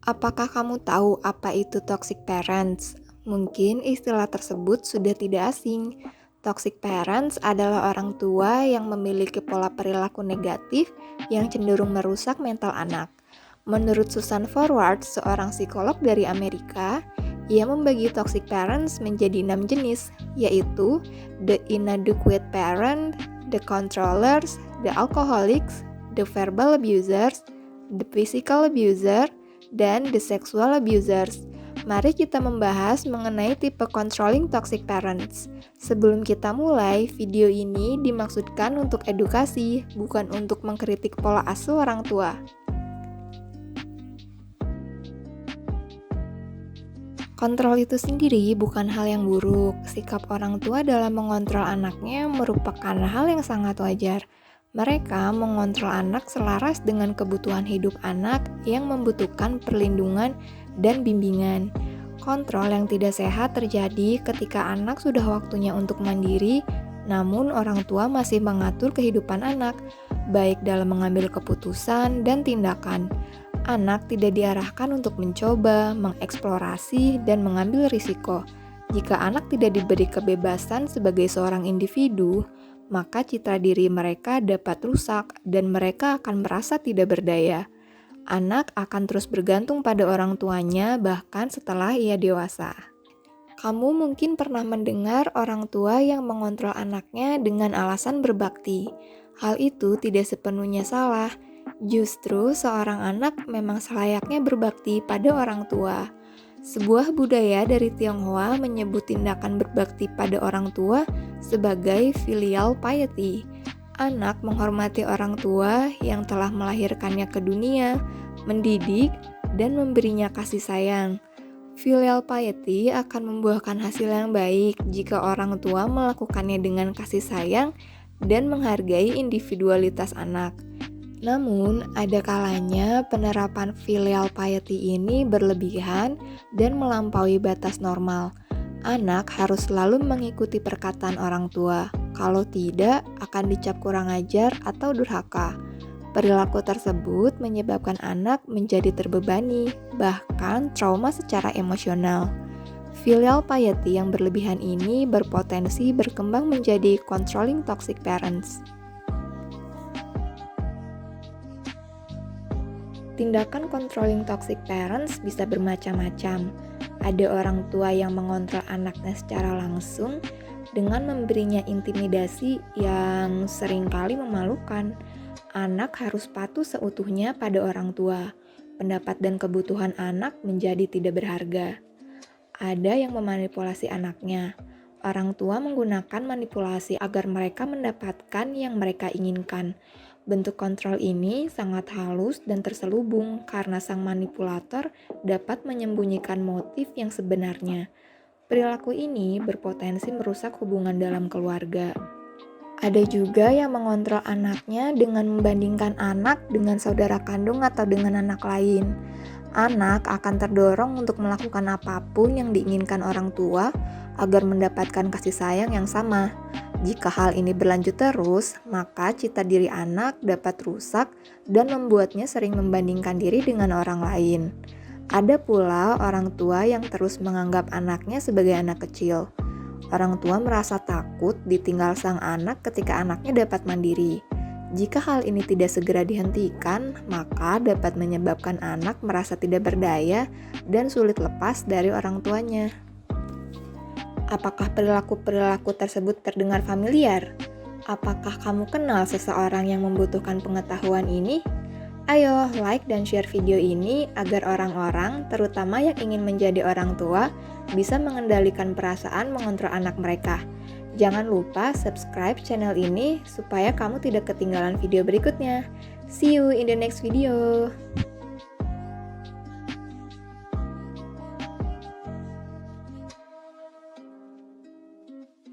Apakah kamu tahu apa itu toxic parents? Mungkin istilah tersebut sudah tidak asing. Toxic parents adalah orang tua yang memiliki pola perilaku negatif yang cenderung merusak mental anak. Menurut Susan Forward, seorang psikolog dari Amerika, ia membagi toxic parents menjadi 6 jenis, yaitu the inadequate parent, the controllers, the alcoholics, the verbal abusers, the physical abuser, dan the sexual abusers. Mari kita membahas mengenai tipe controlling toxic parents. Sebelum kita mulai, video ini dimaksudkan untuk edukasi, bukan untuk mengkritik pola asuh orang tua. Kontrol itu sendiri bukan hal yang buruk. Sikap orang tua dalam mengontrol anaknya merupakan hal yang sangat wajar. Mereka mengontrol anak selaras dengan kebutuhan hidup anak yang membutuhkan perlindungan dan bimbingan. Kontrol yang tidak sehat terjadi ketika anak sudah waktunya untuk mandiri, namun orang tua masih mengatur kehidupan anak, baik dalam mengambil keputusan dan tindakan. Anak tidak diarahkan untuk mencoba, mengeksplorasi, dan mengambil risiko. Jika anak tidak diberi kebebasan sebagai seorang individu, maka citra diri mereka dapat rusak dan mereka akan merasa tidak berdaya. Anak akan terus bergantung pada orang tuanya bahkan setelah ia dewasa. Kamu mungkin pernah mendengar orang tua yang mengontrol anaknya dengan alasan berbakti. Hal itu tidak sepenuhnya salah. Justru seorang anak memang selayaknya berbakti pada orang tua. Sebuah budaya dari Tionghoa menyebut tindakan berbakti pada orang tua sebagai filial piety. Anak menghormati orang tua yang telah melahirkannya ke dunia, mendidik, dan memberinya kasih sayang. Filial piety akan membuahkan hasil yang baik jika orang tua melakukannya dengan kasih sayang dan menghargai individualitas anak. Namun, ada kalanya penerapan filial piety ini berlebihan dan melampaui batas normal. Anak harus selalu mengikuti perkataan orang tua. Kalau tidak, akan dicap kurang ajar atau durhaka. Perilaku tersebut menyebabkan anak menjadi terbebani, bahkan trauma secara emosional. Filial piety yang berlebihan ini berpotensi berkembang menjadi controlling toxic parents. Tindakan controlling toxic parents bisa bermacam-macam. Ada orang tua yang mengontrol anaknya secara langsung dengan memberinya intimidasi yang seringkali memalukan. Anak harus patuh seutuhnya pada orang tua. Pendapat dan kebutuhan anak menjadi tidak berharga. Ada yang memanipulasi anaknya. Orang tua menggunakan manipulasi agar mereka mendapatkan yang mereka inginkan. Bentuk kontrol ini sangat halus dan terselubung karena sang manipulator dapat menyembunyikan motif yang sebenarnya. Perilaku ini berpotensi merusak hubungan dalam keluarga. Ada juga yang mengontrol anaknya dengan membandingkan anak dengan saudara kandung atau dengan anak lain. Anak akan terdorong untuk melakukan apapun yang diinginkan orang tua agar mendapatkan kasih sayang yang sama. Jika hal ini berlanjut terus, maka citra diri anak dapat rusak dan membuatnya sering membandingkan diri dengan orang lain. Ada pula orang tua yang terus menganggap anaknya sebagai anak kecil. Orang tua merasa takut ditinggal sang anak ketika anaknya dapat mandiri. Jika hal ini tidak segera dihentikan, maka dapat menyebabkan anak merasa tidak berdaya dan sulit lepas dari orang tuanya. Apakah perilaku-perilaku tersebut terdengar familiar? Apakah kamu kenal seseorang yang membutuhkan pengetahuan ini? Ayo like dan share video ini agar orang-orang, terutama yang ingin menjadi orang tua, bisa mengendalikan perasaan mengontrol anak mereka. Jangan lupa subscribe channel ini supaya kamu tidak ketinggalan video berikutnya. See you in the next video.